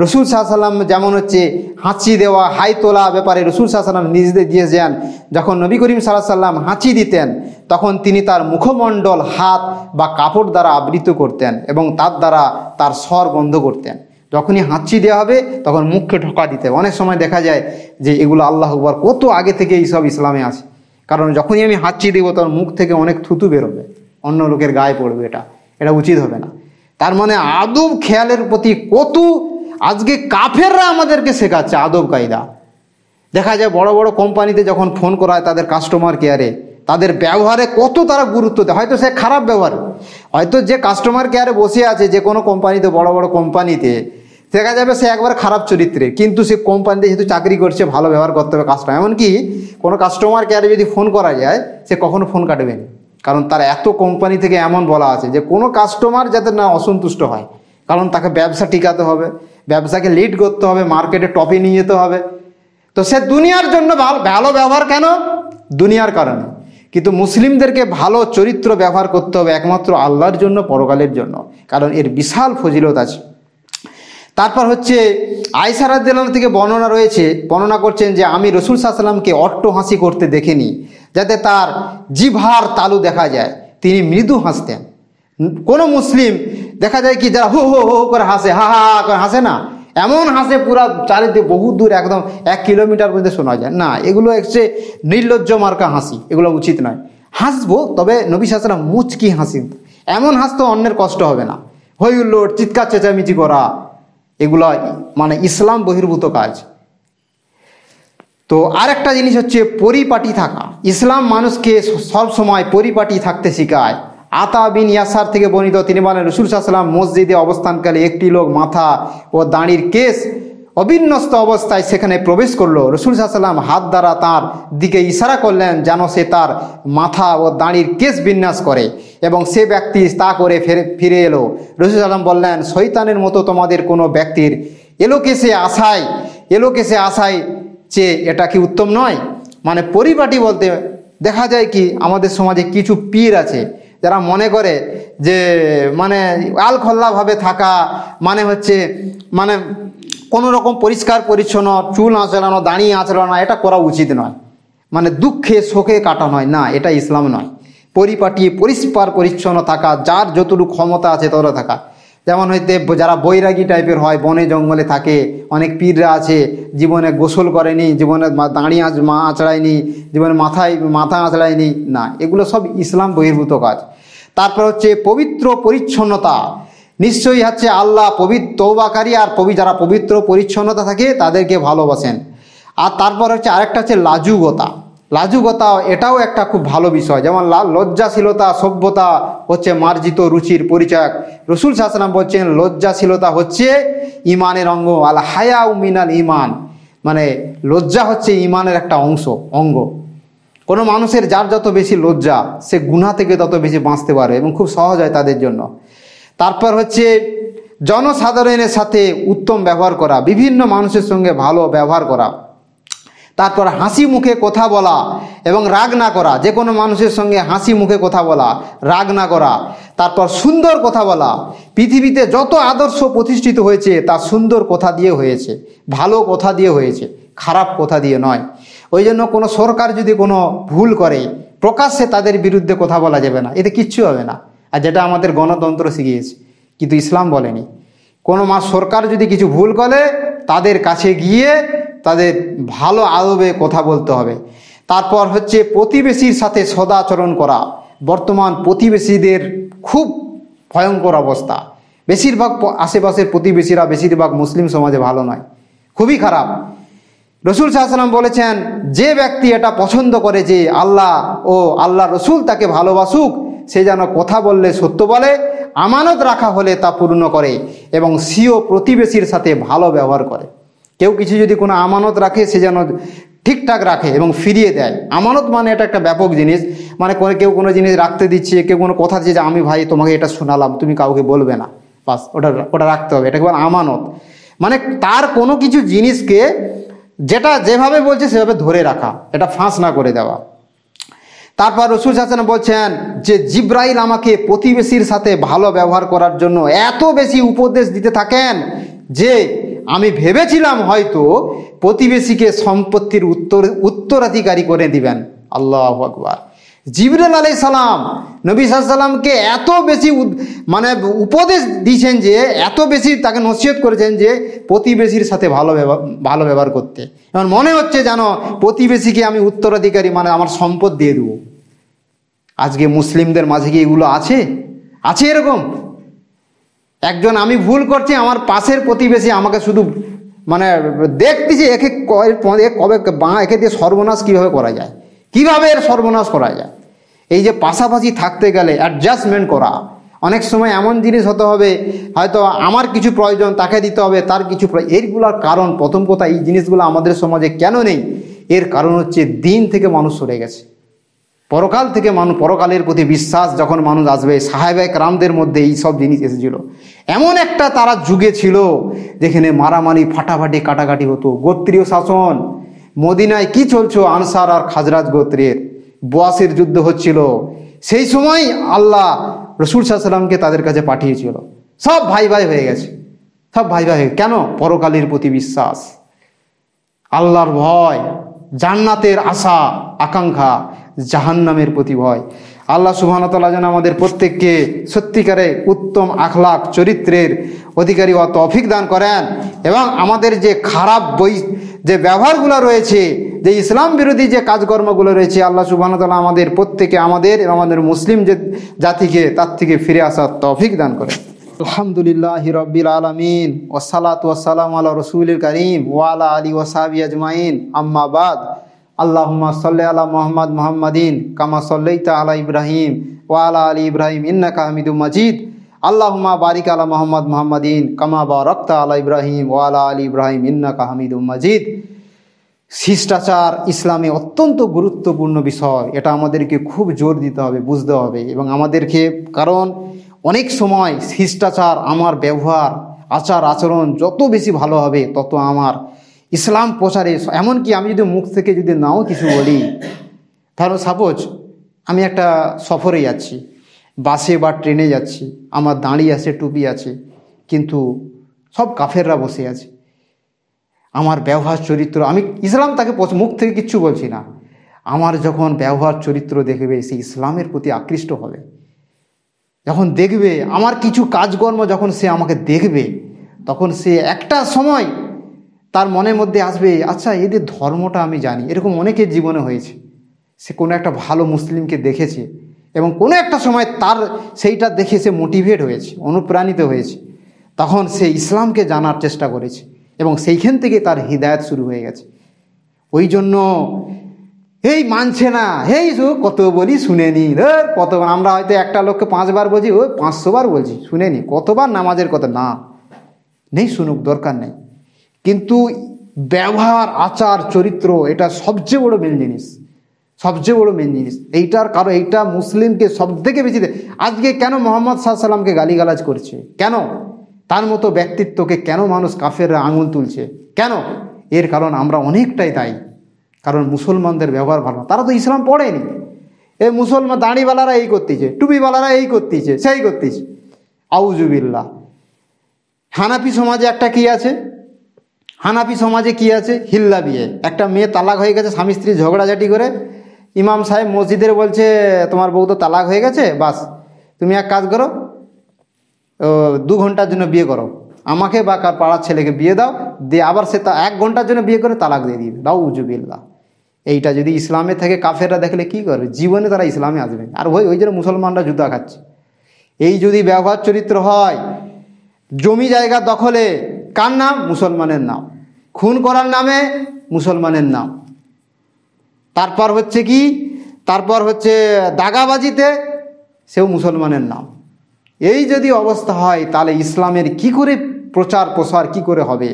রসুল সাল্লাল্লাহু আলাইহি ওয়াসাল্লাম যেমন হচ্ছে হাঁচি দেওয়া, হাই তোলা ব্যাপারে রসুল সাল্লাল্লাহু আলাইহি ওয়াসাল্লাম নিজেদের দিয়েছেন। যখন নবী করিম সাল্লাল্লাহু আলাইহি ওয়াসাল্লাম হাঁচি দিতেন, তখন তিনি তার মুখমণ্ডল হাত বা কাপড় দ্বারা আবৃত করতেন এবং তার দ্বারা তার স্বর বন্ধ করতেন। যখনই হাঁচি দেওয়া হবে তখন মুখকে ঢোকা দিতে হবে। অনেক সময় দেখা যায় যে এগুলো আল্লাহু আকবার কত আগে থেকে এইসব ইসলামে আছে, কারণ যখনই আমি হাঁচি দেবো তখন মুখ থেকে অনেক থুতু বেরোবে, অন্য লোকের গায়ে পড়বে, এটা উচিত হবে না। তার মানে আদব খেয়ালের প্রতি কত আজকে কাফেররা আমাদেরকে শেখাচ্ছে আদব কায়দা। দেখা যায় বড় বড় কোম্পানিতে যখন ফোন করা হয় তাদের কাস্টমার কেয়ারে, তাদের ব্যবহারে কত তারা গুরুত্ব দেয়। হয়তো সে খারাপ ব্যবহার, হয়তো যে কাস্টমার কেয়ারে বসে আছে যে কোনো কোম্পানিতে, বড় বড় কোম্পানিতে দেখা যাবে সে একবার খারাপ চরিত্রের, কিন্তু সে কোম্পানিতে যেহেতু চাকরি করছে ভালো ব্যবহার করতে হবে কাস্টমার। এমনকি কোনো কাস্টমার কেয়ারে যদি ফোন করা যায় সে কখনো ফোন কাটবে না, কারণ তার এত কোম্পানি থেকে এমন বলা আছে যে কোনো কাস্টমার যাতে না অসন্তুষ্ট হয়, কারণ তাকে ব্যবসা টিকাতে হবে, ব্যবসাকে লিড করতে হবে, মার্কেটে টপে নিয়ে যেতে হবে। তো সে দুনিয়ার জন্য ভালো ব্যবহার, কেন? দুনিয়ার কারণে। কিন্তু মুসলিমদেরকে ভালো চরিত্র ব্যবহার করতে হবে একমাত্র আল্লাহর জন্য, পরকালের জন্য, কারণ এর বিশাল ফজিলত আছে। তারপর হচ্ছে আয়েশা রাদিয়াল্লাহু আনহা থেকে বর্ণনা করছেন যে আমি রাসূল সাল্লাল্লাহু আলাইহি ওয়াসাল্লামকে অট্ট হাসি করতে দেখিনি, যাতে তার জিহ্বার তালু দেখা যায়, তিনি মৃদু হাসতেন। কোনো মুসলিম দেখা যায় কি যারা হো হো হো করে হাসে, হা হা করে হাসে না, এমন হাসে পুরা চারিদিকে বহু দূর, একদম 1 কিলোমিটার পর্যন্ত শোনা যায় না, এগুলো হচ্ছে নির্লজ্জ মার্কা হাসি, এগুলো উচিত নয়। হাসবো, তবে নবী সাল্লাল্লাহু আলাইহি ওয়াসাল্লাম মুচকি হাসি, এমন হাসতে অন্যের কষ্ট হবে না, হই হুল্লোড় চিৎকার চেঁচামেচি করা, এগুলো মানে ইসলাম বহির্ভূত কাজ। তো আরেকটা জিনিস হচ্ছে পরিপাটি থাকা। ইসলাম মানুষকে সবসময় পরিপাটি থাকতে শেখায়। আতা বিন ইয়াসার থেকে বর্ণিত, তিনি বলেন রাসূল সাল্লাল্লাহু আলাইহি ওয়াসাল্লাম মসজিদে অবস্থানকালে একটি লোক মাথা ও দাঁড়ির কেশ অবিন্যস্ত অবস্থায় সেখানে প্রবেশ করলো। রাসূল সাল্লাল্লাহু আলাইহি ওয়াসাল্লাম হাত দ্বারা তার দিকে ইশারা করলেন যেন সে তার মাথা ও দাঁড়ির কেশ বিন্যাস করে, এবং সে ব্যক্তি তা করে ফিরে এলো। রাসূল সাল্লাল্লাহু আলাইহি ওয়াসাল্লাম বললেন, শয়তানের মতো তোমাদের কোনো ব্যক্তির এলোকেশে আশায় চেয়ে এটা কি উত্তম নয়? মানে পরিপাটি বলতে দেখা যায় কি আমাদের সমাজে কিছু পীর আছে যারা মনে করে যে মানে আলখল্লাভাবে থাকা মানে হচ্ছে মানে কোনো রকম পরিষ্কার পরিচ্ছন্ন, চুল আঁচড়ানো, দাঁড়িয়ে আঁচড়ানো, এটা করা উচিত নয়, মানে দুঃখে শোকে কাটানো হয় না, এটা ইসলাম নয়। পরিপাটি পরিষ্কার পরিচ্ছন্ন থাকা, যার যতটুকু ক্ষমতা আছে ততটা থাকা। যেমন হইতে যারা বৈরাগী টাইপের হয়, বনে জঙ্গলে থাকে, অনেক পীররা আছে জীবনে গোসল করেনি, জীবনে দাঁড়িয়ে আঁচড়ায়নি, জীবনে মাথা আঁচড়ায়নি, না, এগুলো সব ইসলাম বহির্ভূত কাজ। তারপর হচ্ছে পবিত্র পরিচ্ছন্নতা। নিশ্চয়ই হচ্ছে আল্লাহ তওবাকারী আর যারা পবিত্র পরিচ্ছন্নতা থাকে তাদেরকে ভালোবাসেন। আর তারপর হচ্ছে আরেকটা হচ্ছে লাজুকতা, এটাও একটা খুব ভালো বিষয়। যেমন লজ্জাশীলতা সভ্যতা হচ্ছে মার্জিত রুচির পরিচয়। রাসূল সাল্লাল্লাহু আলাইহি ওয়াসাল্লাম বলছেন লজ্জাশীলতা হচ্ছে ইমানের অঙ্গ, আল হায়াউ মিনাল ঈমান, মানে লজ্জা হচ্ছে ইমানের একটা অঙ্গ। কোনো মানুষের যার যত বেশি লজ্জা, সে গুনাহ থেকে তত বেশি বাঁচতে পারে এবং খুব সহজ হয় তাদের জন্য। তারপর হচ্ছে জনসাধারণের সাথে উত্তম ব্যবহার করা, বিভিন্ন মানুষের সঙ্গে ভালো ব্যবহার করা। তারপর হাসি মুখে কথা বলা এবং রাগ না করা, যে কোনো মানুষের সঙ্গে হাসি মুখে কথা বলা, রাগ না করা। তারপর সুন্দর কথা বলা। পৃথিবীতে যত আদর্শ প্রতিষ্ঠিত হয়েছে তা সুন্দর কথা দিয়ে হয়েছে, ভালো কথা দিয়ে হয়েছে, খারাপ কথা দিয়ে নয়। ওই জন্য কোনো সরকার যদি কোনো ভুল করে প্রকাশ্যে তাদের বিরুদ্ধে কথা বলা যাবে না, এতে কিচ্ছু হবে না। আর যেটা আমাদের গণতন্ত্র শিখিয়েছে, কিন্তু ইসলাম বলেনি। কোনো সরকার যদি কিছু ভুল করে তাদের কাছে গিয়ে তাদের ভালো আদবে কথা বলতে হবে। তারপর হচ্ছে প্রতিবেশীর সাথে সদাচরণ করা। বর্তমান প্রতিবেশীদের খুব ভয়ঙ্কর অবস্থা। বেশিরভাগ আশেপাশের প্রতিবেশীরা বেশিরভাগ মুসলিম সমাজে ভালো নয়, খুবই খারাপ। রসুল সাল্লাল্লাহু আলাইহি ওয়াসাল্লাম বলেছেন, যে ব্যক্তি এটা পছন্দ করে যে আল্লাহ ও আল্লাহ রসুল তাকে ভালোবাসুক, সে যেন কথা বললে সত্য বলে, আমানত রাখা হলে তা পূর্ণ করে এবং স্বীয় প্রতিবেশীর সাথে ভালো ব্যবহার করে। কেউ কিছু যদি কোনো আমানত রাখে সে যেন ঠিকঠাক রাখে এবং ফিরিয়ে দেয়। আমানত মানে এটা একটা ব্যাপক জিনিস, মানে কেউ কোনো জিনিস রাখতে দিচ্ছে, কেউ কোনো কথা দিচ্ছে যে আমি ভাই তোমাকে এটা শোনালাম, তুমি কাউকে বলবে না, বাস ওটা রাখতে হবে, এটাকে বলে আমানত। মানে তার কোনো কিছু জিনিসকে যেটা যেভাবে বলছে সেভাবে ধরে রাখা, এটা ফাঁস না করে দেওয়া। তারপর রসুল সাল্লাল্লাহু আলাইহি ওয়াসাল্লাম বলছেন যে জিব্রাইল আমাকে প্রতিবেশীর সাথে ভালো ব্যবহার করার জন্য এত বেশি উপদেশ দিতে থাকেন যে আমি ভেবেছিলাম হয়তো প্রতিবেশীকে সম্পত্তির উত্তরাধিকারী করে দিবেন। আল্লাহু আকবার। জিবরাইল আলাইহিস সালাম নবী সাল্লাল্লাহু আলাইহি ওয়াসাল্লামকে এত বেশি মানে উপদেশ দিয়েছেন, যে এত বেশি তাকে নসিহত করেছেন যে প্রতিবেশীর সাথে ভালো ব্যবহার করতে। এমন মনে হচ্ছে যেন প্রতিবেশীকে আমি উত্তরাধিকারী, মানে আমার সম্পদ দিয়ে দেবো। আজকে মুসলিমদের মাঝে কি এগুলো আছে? আছে এরকম? একজন আমি ভুল করছি, আমার পাশের প্রতিবেশী আমাকে শুধু মানে দেখতেছি একে কবে একে দিয়ে সর্বনাশ কীভাবে করা যায়, কিভাবে এর সর্বনাশ করা যায়। এই যে পাশাপাশি থাকতে গেলে অ্যাডজাস্টমেন্ট করা, অনেক সময় এমন জিনিস হতে হবে, হয়তো আমার কিছু প্রয়োজন তাকে দিতে হবে, তার কিছু এইগুলোর কারণ, প্রথম কথা এই জিনিসগুলো আমাদের সমাজে কেন নেই? এর কারণ হচ্ছে দিন থেকে মানুষ সরে গেছে, পরকাল থেকে পরকালের প্রতি বিশ্বাস যখন মানুষ আসবে। সাহাবায়ে কেরামদের মধ্যে এই সব জিনিস এসেছিল। এমন একটা তারা যুগে ছিল যেখানে মারামারি, ফাটাফাটি, কাটাকাটি হতো, গোত্রীয় শাসন। মদিনায় কি চলছো? আনসার আর খাজরাজ গোত্রের বোয়াসের যুদ্ধ হচ্ছিল। সেই সময় আল্লাহ রসুল সাল্লাল্লাহু আলাইহি ওয়াসাল্লামকে তাদের কাছে পাঠিয়েছিল। সব ভাই ভাই হয়ে গেছে, সব ভাই ভাই। কেন? পরকালের প্রতি বিশ্বাস, আল্লাহর ভয়, জান্নাতের আশা আকাঙ্ক্ষা, জাহান্নামের প্রতি ভয়। আল্লাহ সুবহানাহু ওয়া তাআলা যেন আমাদের প্রত্যেককে সত্যিকারে উত্তম আখলাক চরিত্রের অধিকারী হওয়ার তৌফিক দান করেন, এবং আমাদের যে খারাপ যে ব্যবহারগুলো রয়েছে, যে ইসলাম বিরোধী যে কাজকর্মগুলো রয়েছে, আল্লাহ সুবহানাহু ওয়া তাআলা আমাদের প্রত্যেকে, আমাদের এবং আমাদের মুসলিম যে জাতিকে তার থেকে ফিরে আসার তৌফিক দান করেন। আলহামদুলিল্লাহি রাব্বিল আলামিন ওয়াসসালাতু ওয়াসসালামু আলা রাসূলিল কারীম ওয়া আলা আলিহি ওয়া সাহবিহি আজমাইন, আম্মা বাদ। আল্লাহুম্মা সাল্লি আলা মুহাম্মাদিন কামা সাল্লাইতা আলা ইব্রাহিম ওয়া আলা আলি ইব্রাহিম ইন্নাকা হামিদুম মাজিদ। আল্লাহুম্মা বারিক আলা মুহাম্মাদিন কামা বারাকতা আলা ইব্রাহিম ওয়া আলা আলি ইব্রাহিম ইন্নাকা হামিদুম মাজিদ। শিষ্টাচার ইসলামে অত্যন্ত গুরুত্বপূর্ণ বিষয়, এটা আমাদেরকে খুব জোর দিতে হবে, বুঝতে হবে এবং আমাদেরকে। কারণ অনেক সময় শিষ্টাচার, আমার ব্যবহার, আচার আচরণ যত বেশি ভালো হবে তত আমার ইসলাম প্রচারে, এমনকি আমি যদি মুখ থেকে যদি নাও কিছু বলি, ধরো সাপোজ আমি একটা সফরে যাচ্ছি, বাসে বা ট্রেনে যাচ্ছি, আমার দাঁড়িয়ে আছে, টুপি আছে, কিন্তু সব কাফেররা বসে আছে। আমার ব্যবহার চরিত্র, আমি ইসলাম তাকে মুখ থেকে কিচ্ছু বলছি না, আমার যখন ব্যবহার চরিত্র দেখবে সে ইসলামের প্রতি আকৃষ্ট হবে। যখন দেখবে আমার কিছু কাজকর্ম, যখন সে আমাকে দেখবে, তখন সে একটা সময় তার মনের মধ্যে আসবে, আচ্ছা এদের ধর্মটা আমি জানি। এরকম অনেকের জীবনে হয়েছে, সে কোনো একটা ভালো মুসলিমকে দেখেছে এবং কোনো একটা সময় তার সেইটা দেখে সে মোটিভেট হয়েছে, অনুপ্রাণিত হয়েছে, তখন সে ইসলামকে জানার চেষ্টা করেছে এবং সেইখান থেকে তার হিদায়াত শুরু হয়ে গেছে। ওই জন্য এই মানছে না, এই কত বলি শুনেনি, কতবার আমরা হয়তো একটা লোককে 5 বার বলছি, ওই 500 বার বলছি, শুনেনি, কতবার নামাজের কথা না, নেই শুনুক, দরকার নেই। কিন্তু ব্যবহার, আচার, চরিত্র এটা সবচেয়ে বড় মেন জিনিস, সবচেয়ে বড় মেন জিনিস। এইটার কারণ এইটা মুসলিমকে সব থেকে বেশি আজকে কেন মুহাম্মদ সাল্লাল্লাহু আলাইহি ওয়াসাল্লামকে গালিগালাজ করছে, কেন তার মতো ব্যক্তিত্বকে কেন মানুষ কাফেররা আঙুল তুলছে, কেন? এর কারণ আমরা অনেকটাই দায়ী, কারণ মুসলমানদের ব্যবহার ভালো না, তারা তো ইসলাম পড়েনি। এই মুসলমান দাড়িওয়ালারা এই করতেছে, টুপিওয়ালারা এই করতেছে, সেই করতেছে, আউজুবিল্লাহ। হানাফি সমাজে একটা কি আছে, হানাফি সমাজে কি আছে, হিল্লা বিয়ে। একটা মেয়ে তালাক হয়ে গেছে, স্বামী স্ত্রী ঝগড়াঝাটি করে, ইমাম সাহেব মসজিদের বলছে তোমার বউ তো তালাক হয়ে গেছে, বাস তুমি এক কাজ করো, 2 ঘন্টার জন্য বিয়ে করো, আমাকে বা কার পাড়ার ছেলেকে বিয়ে দাও, দিয়ে আবার সে 1 ঘন্টার জন্য বিয়ে করে তালাক দিয়ে দিবে। আউজুবিল্লাহ। এইটা যদি ইসলামে থেকে কাফেররা দেখলে কি করবে, জীবনে তারা ইসলামে আসবে। আর ওই জন্য মুসলমানরা জুতা খাচ্ছে। এই যদি ব্যবহার চরিত্র হয়, জমি জায়গা দখলে কার নাম, মুসলমানের নাম, খুন করার নামে মুসলমানের নাম, তারপর হচ্ছে কি, তারপর হচ্ছে দাগাবাজিতে সেও মুসলমানের নাম। এই যদি অবস্থা হয় তাহলে ইসলামের কি করে প্রচার প্রসার কি করে হবে।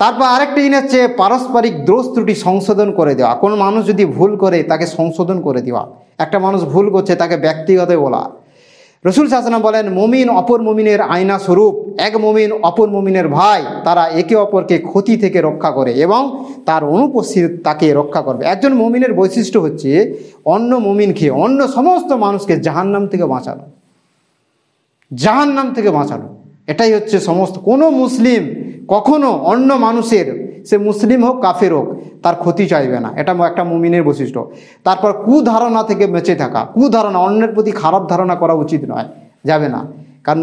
তারপর আরেকটা জিনিস হচ্ছে পারস্পরিক দোষ ত্রুটি সংশোধন করে দেওয়া। কোনো মানুষ যদি ভুল করে তাকে সংশোধন করে দেওয়া। একটা মানুষ ভুল করছে তাকে ব্যক্তিগত বলা। রসুল সাল্লাল্লাহু আলাইহি ওয়াসাল্লাম বলেন, মুমিন অপর মুমিনের আয়না স্বরূপ, এক মুমিন অপর মুমিনের ভাই, তারা একে অপরকে ক্ষতি থেকে রক্ষা করে এবং তার অনুপস্থিত তাকে রক্ষা করবে। একজন মুমিনের বৈশিষ্ট্য হচ্ছে অন্য মুমিনকে, অন্য সমস্ত মানুষকে জাহান্নাম থেকে বাঁচানো, জাহান্নাম থেকে বাঁচানো। এটাই হচ্ছে সমস্ত, কোনো মুসলিম কখনো অন্য মানুষের, সে মুসলিম হোক কাফের হোক, তার ক্ষতি চাইবে না। এটা একটা মুমিনের বৈশিষ্ট্য। তারপর কুধারণা থেকে বেঁচে থাকা। কুধারণা, অন্যের প্রতি খারাপ ধারণা করা উচিত নয়, যাবে না। কারণ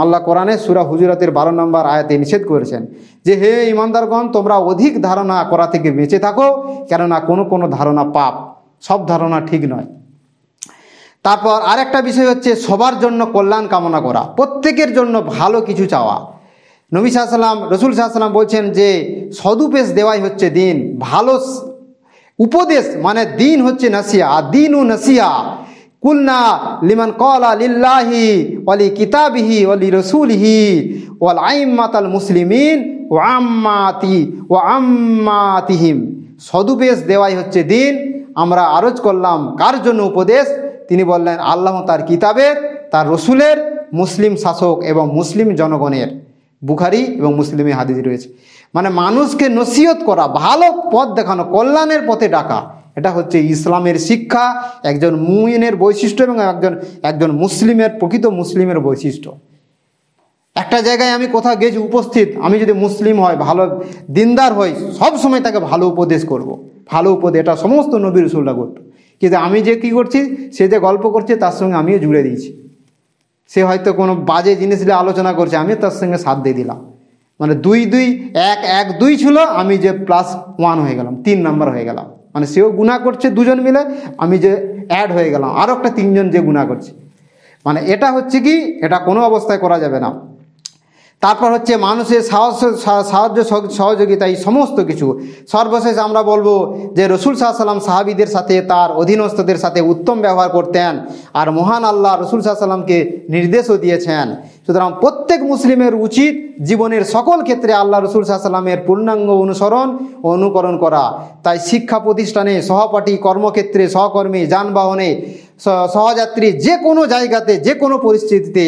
আল্লাহ কোরআনে সূরা হুজুরাতের 12 নম্বর আয়াতে নিষেধ করেছেন যে হে ঈমানদারগণ, তোমরা অধিক ধারণা করা থেকে বেঁচে থাকো, কেননা কোনো কোনো ধারণা পাপ, সব ধারণা ঠিক নয়। তারপর আরেকটা বিষয় হচ্ছে সবার জন্য কল্যাণ কামনা করা, প্রত্যেকের জন্য ভালো কিছু চাওয়া। নবী সাল্লাল্লাহু আলাইহি ওয়াসাল্লাম, রাসূল সাল্লাল্লাহু আলাইহি ওয়াসাল্লাম বলছেন যে সদুপদেশ দেওয়াই হচ্ছে দিন। ভালো উপদেশ মানে দিন হচ্ছে নাসিয়া, আর দিনু নাসিয়া। কুলনা লিমান ক্বালা লিল্লাহি ওয়া লি কিতাবিহি ওয়া লি রাসূলিহি ওয়াল আইম্মাতাল মুসলিমিন ওয়া আম্মাতিহিম। সদুপদেশ দেওয়াই হচ্ছে দিন। আমরা আরজ করলাম কার জন্য উপদেশ, তিনি বললেন আল্লাহ তার কিতাবের, তার রসুলের, মুসলিম শাসক এবং মুসলিম জনগণের। বুখারী এবং মুসলিমে হাদিস রয়েছে। মানে মানুষকে নসিহত করা, ভালো পথ দেখানো, কল্যাণের পথে ডাকা, এটা হচ্ছে ইসলামের শিক্ষা, একজন মুমিনের বৈশিষ্ট্য এবং একজন মুসলিমের, প্রকৃত মুসলিমের বৈশিষ্ট্য। একটা জায়গায় আমি কোথাও গেছি উপস্থিত, আমি যদি মুসলিম হয়, ভালো দিনদার হই, সব সময় তাকে ভালো উপদেশ করব। ভালো উপদেশ এটা সমস্ত নবী রাসূলরা করত। কিন্তু আমি যে কী করছি, সে যে গল্প করছে তার সঙ্গে আমিও জুড়ে দিয়েছি। সে হয়তো কোনো বাজে জিনিস নিয়ে আলোচনা করছে, আমিও তার সঙ্গে সাথ দিয়ে দিলাম। মানে 2 2 1 1 2 ছিল, আমি যে +1 হয়ে গেলাম, 3 নাম্বার হয়ে গেলাম। মানে সেও গুনাহ করছে 2 জন মিলে, আমি যে অ্যাড হয়ে গেলাম, আরও একটা 3 জন যে গুনাহ করছে। মানে এটা হচ্ছে কি, এটা কোনো অবস্থায় করা যাবে না। তারপর হচ্ছে মানুষের সাহায্য সহযোগিতা, এই সমস্ত কিছু। সর্বশেষ আমরা বলবো যে রসুল সাল্লাল্লাহু আলাইহি ওয়াসাল্লাম সাহাবীদের সাথে, তার অধীনস্থদের সাথে উত্তম ব্যবহার করতেন, আর মহান আল্লাহ রসুল সাল্লাল্লাহু আলাইহি ওয়াসাল্লামকে নির্দেশও দিয়েছেন। সুতরাং প্রত্যেক মুসলিমের উচিত জীবনের সকল ক্ষেত্রে আল্লাহ রসুল সাল্লাল্লাহু আলাইহি ওয়াসাল্লামের পূর্ণাঙ্গ অনুসরণ ও অনুকরণ করা। তাই শিক্ষা প্রতিষ্ঠানে, সহপাঠী, কর্মক্ষেত্রে, সহকর্মী, যানবাহনে, সহযাত্রী, যে কোনো জায়গাতে, যে কোনো পরিস্থিতিতে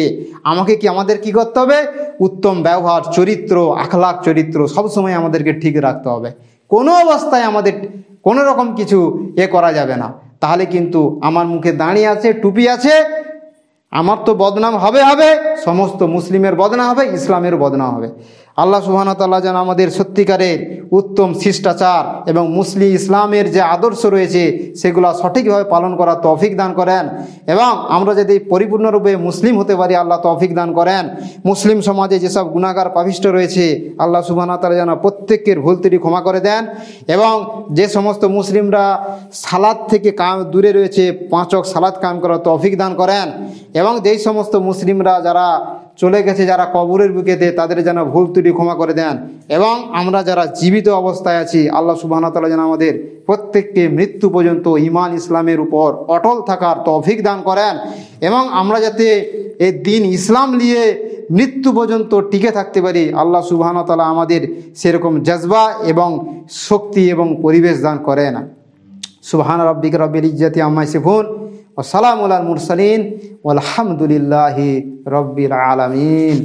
আমাদের কি করতে হবে, উত্তম ব্যবহার, চরিত্র, আখলাক চরিত্র সবসময় আমাদেরকে ঠিক রাখতে হবে। কোনো অবস্থায় আমাদের কোনো রকম কিছু করা যাবে না। তাহলে কিন্তু আমার মুখে দাঁড়ি আছে, টুপি আছে, আমার তো বদনাম হবে, সমস্ত মুসলিমের বদনাম হবে, ইসলামের বদনাম হবে। আল্লাহ সুবহানাহু ওয়া তাআলা যেন আমাদের সত্যিকারের উত্তম শিষ্টাচার এবং ইসলামের যে আদর্শ রয়েছে সেগুলো সঠিকভাবে পালন করার তৌফিক দান করেন, এবং আমরা যদি পরিপূর্ণরূপে মুসলিম হতে পারি আল্লাহ তৌফিক দান করেন। মুসলিম সমাজে যেসব গুনাহগার পাপিষ্ট রয়েছে আল্লাহ সুবহানাহু ওয়া তাআলা যেন প্রত্যেকের ভুল ত্রুটি ক্ষমা করে দেন, এবং যে সমস্ত মুসলিমরা সালাত থেকে দূরে রয়েছে 5 ওয়াক্ত সালাত কায়েম করার তৌফিক দান করেন, এবং যেই সমস্ত মুসলিমরা যারা চলে গেছে, যারা কবরের বুকেতে, তাদের যেন ভুল ত্রুটি ক্ষমা করে দেন, এবং আমরা যারা জীবিত অবস্থায় আছি আল্লাহ সুবহানাহু ওয়া তাআলা যেন আমাদের প্রত্যেককে মৃত্যু পর্যন্ত ঈমান ইসলামের উপর অটল থাকার তৌফিক দান করেন, এবং আমরা যাতে এই দিন ইসলাম নিয়ে মৃত্যু পর্যন্ত টিকে থাকতে পারি আল্লাহ সুবহানাহু ওয়া তাআলা আমাদের সেরকম জজবা এবং শক্তি এবং পরিবেশ দান করেন। সুবহান রাব্বিকা রাব্বিল ইজ্জাতি আম্মা ইয়াসিফুন ওয়া সালামুল আলাল মুরসালিন ওয়াল হামদুলিল্লাহি রাব্বিল আলামিন।